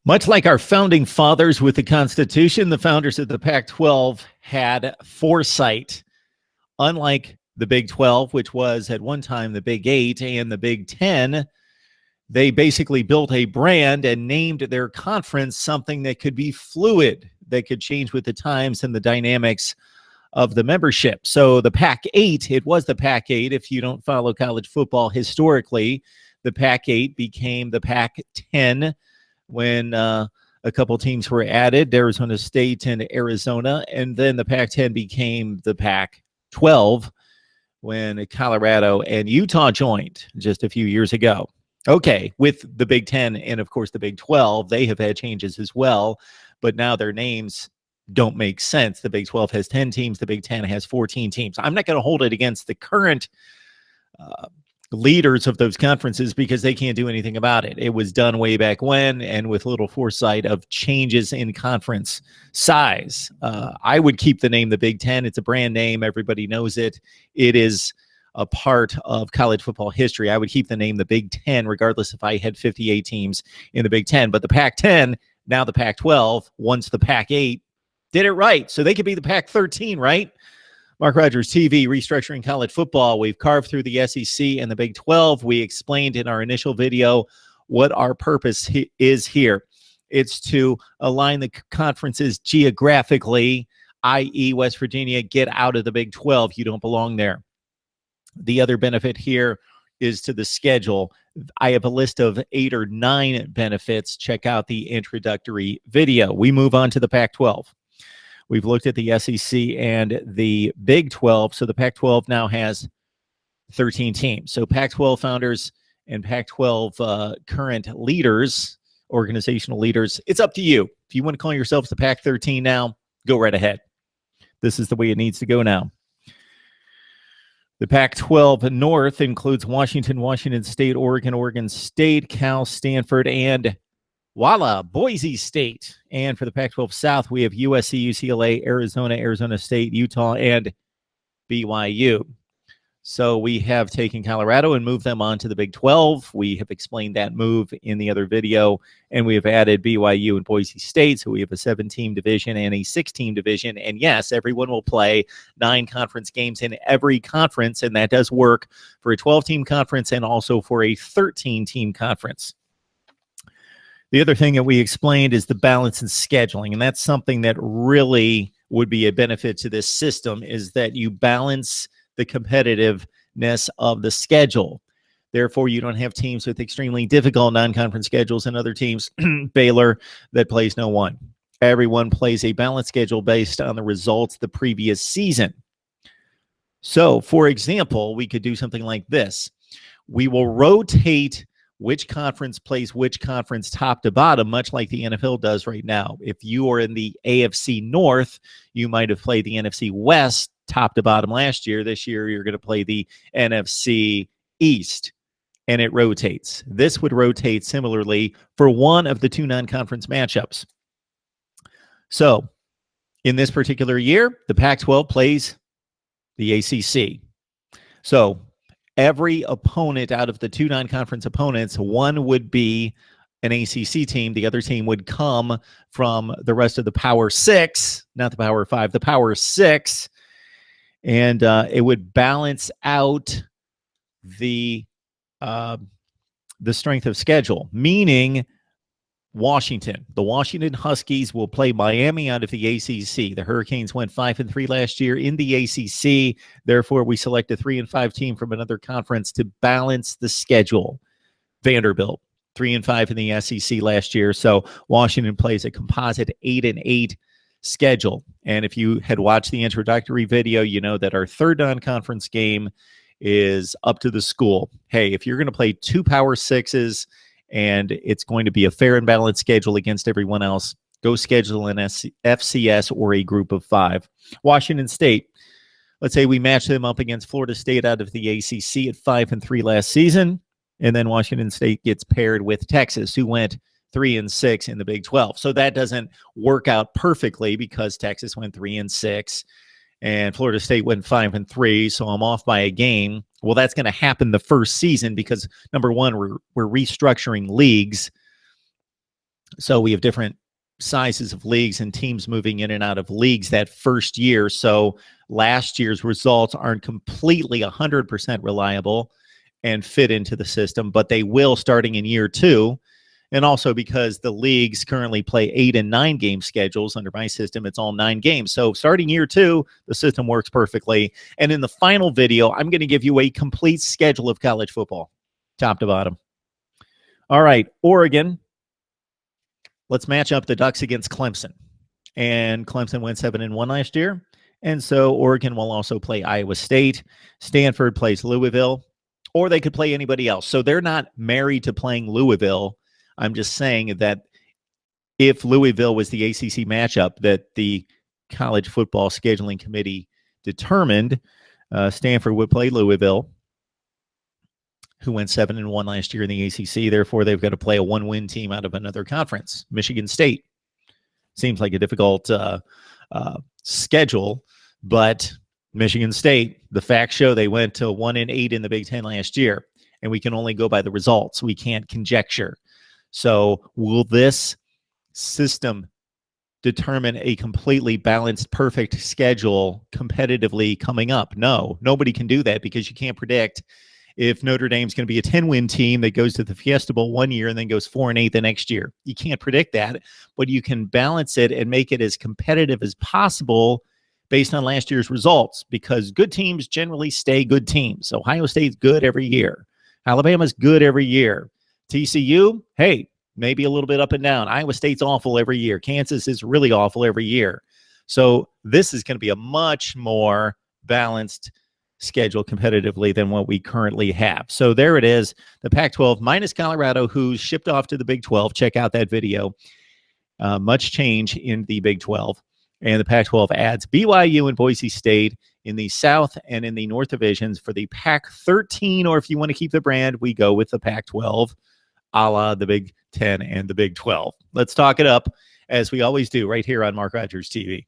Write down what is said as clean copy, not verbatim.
Much like our founding fathers with the Constitution, the founders of the Pac-12 had foresight. Unlike the Big 12, which was at one time the Big 8 and the Big 10, they basically built a brand and named their conference something that could be fluid, that could change with the times and the dynamics of the membership. So the Pac-8, it was the Pac-8. If you don't follow college football historically, the Pac-8 became the Pac-10 when a couple teams were added, Arizona State and Arizona, and then the Pac-10 became the Pac-12 when Colorado and Utah joined just a few years ago. Okay, with the Big 10 and, of course, the Big 12, they have had changes as well, but now their names don't make sense. The Big 12 has 10 teams. The Big 10 has 14 teams. I'm not going to hold it against the current leaders of those conferences because they can't do anything about it. It was done way back when and with little foresight of changes in conference size. I would keep the name the Big 10. It's a brand name. Everybody knows it. It is a part of college football history. I would keep the name the Big 10 regardless if I had 58 teams in the Big 10. But the Pac-10, now the Pac-12, once the Pac-8, did it right. So they could be the Pac-13, right? MarkRogersTV, restructuring college football. We've carved through the SEC and the Big 12. We explained in our initial video what our purpose is here. It's to align the conferences geographically, i.e. West Virginia, get out of the Big 12. You don't belong there. The other benefit here is to the schedule. I have a list of 8 or 9 benefits. Check out the introductory video. We move on to the Pac-12. We've looked at the SEC and the Big 12. So the Pac-12 now has 13 teams. So Pac-12 founders and Pac-12 current leaders, organizational leaders, it's up to you. If you want to call yourselves the Pac-13 now, go right ahead. This is the way it needs to go now. The Pac-12 North includes Washington, Washington State, Oregon, Oregon State, Cal, Stanford, and voila, Boise State. And for the Pac-12 South, we have USC, UCLA, Arizona, Arizona State, Utah, and BYU. So we have taken Colorado and moved them on to the Big 12. We have explained that move in the other video, and we have added BYU and Boise State. So we have a 7-team division and a 6-team division. And yes, everyone will play 9 conference games in every conference, and that does work for a 12-team conference and also for a 13-team conference. The other thing that we explained is the balance in scheduling, and that's something that really would be a benefit to this system, is that you balance the competitiveness of the schedule. Therefore, you don't have teams with extremely difficult non-conference schedules and other teams, Baylor, that plays no one. Everyone plays a balanced schedule based on the results the previous season. So, for example, we could do something like this. We will rotate which conference plays which conference top to bottom, much like the NFL does right now. If you are in the AFC North, you might have played the NFC West top to bottom last year. This year, you're going to play the NFC East, and it rotates. This would rotate similarly for one of the 2 non-conference matchups. So, in this particular year, the Pac-12 plays the ACC. So, every opponent out of the 2 non-conference opponents, one would be an ACC team. The other team would come from the rest of the Power 6, not the Power 5, the Power 6. And it would balance out the strength of schedule, meaning Washington. The Washington Huskies will play Miami out of the ACC. The Hurricanes went 5-3 last year in the ACC. Therefore, we select a 3-5 team from another conference to balance the schedule. Vanderbilt, 3-5 in the SEC last year. So Washington plays a composite 8-8 schedule. And if you had watched the introductory video, you know that our third non-conference game is up to the school. Hey, if you're going to play 2 Power 6s and it's going to be a fair and balanced schedule against everyone else, go schedule an FCS or a group of 5. Washington State, let's say we match them up against Florida State out of the ACC at 5-3 last season, and then Washington State gets paired with Texas, who went 3-6 in the Big 12. So that doesn't work out perfectly because Texas went 3-6 and Florida State went 5-3. So I'm off by a game. Well, that's going to happen the first season because, number one, we're restructuring leagues. So we have different sizes of leagues and teams moving in and out of leagues that first year. So last year's results aren't completely 100% reliable and fit into the system, but they will starting in year 2. And also because the leagues currently play 8 and 9 game schedules. Under my system, it's all 9 games. So starting year 2, the system works perfectly. And in the final video, I'm going to give you a complete schedule of college football, top to bottom. All right, Oregon. Let's match up the Ducks against Clemson. And Clemson went 7-1 last year. And so Oregon will also play Iowa State. Stanford plays Louisville, or they could play anybody else. So they're not married to playing Louisville. I'm just saying that if Louisville was the ACC matchup that the College Football Scheduling Committee determined, Stanford would play Louisville, who went 7-1 last year in the ACC. Therefore, they've got to play a 1-win team out of another conference. Michigan State seems like a difficult schedule, but Michigan State, the facts show they went to 1-8 in the Big Ten last year, and we can only go by the results. We can't conjecture. So will this system determine a completely balanced, perfect schedule competitively coming up? No, nobody can do that because you can't predict if Notre Dame's going to be a 10-win team that goes to the Fiesta Bowl one year and then goes 4-8 the next year. You can't predict that, but you can balance it and make it as competitive as possible based on last year's results, because good teams generally stay good teams. Ohio State's good every year. Alabama's good every year. TCU, hey, maybe a little bit up and down. Iowa State's awful every year. Kansas is really awful every year. So this is going to be a much more balanced schedule competitively than what we currently have. So there it is, the Pac-12 minus Colorado, who's shipped off to the Big 12. Check out that video. Much change in the Big 12. And the Pac-12 adds BYU and Boise State in the South and in the North divisions for the Pac-13, or if you want to keep the brand, we go with the Pac-12, a la the Big 10 and the Big 12. Let's talk it up, as we always do, right here on Mark Rogers TV.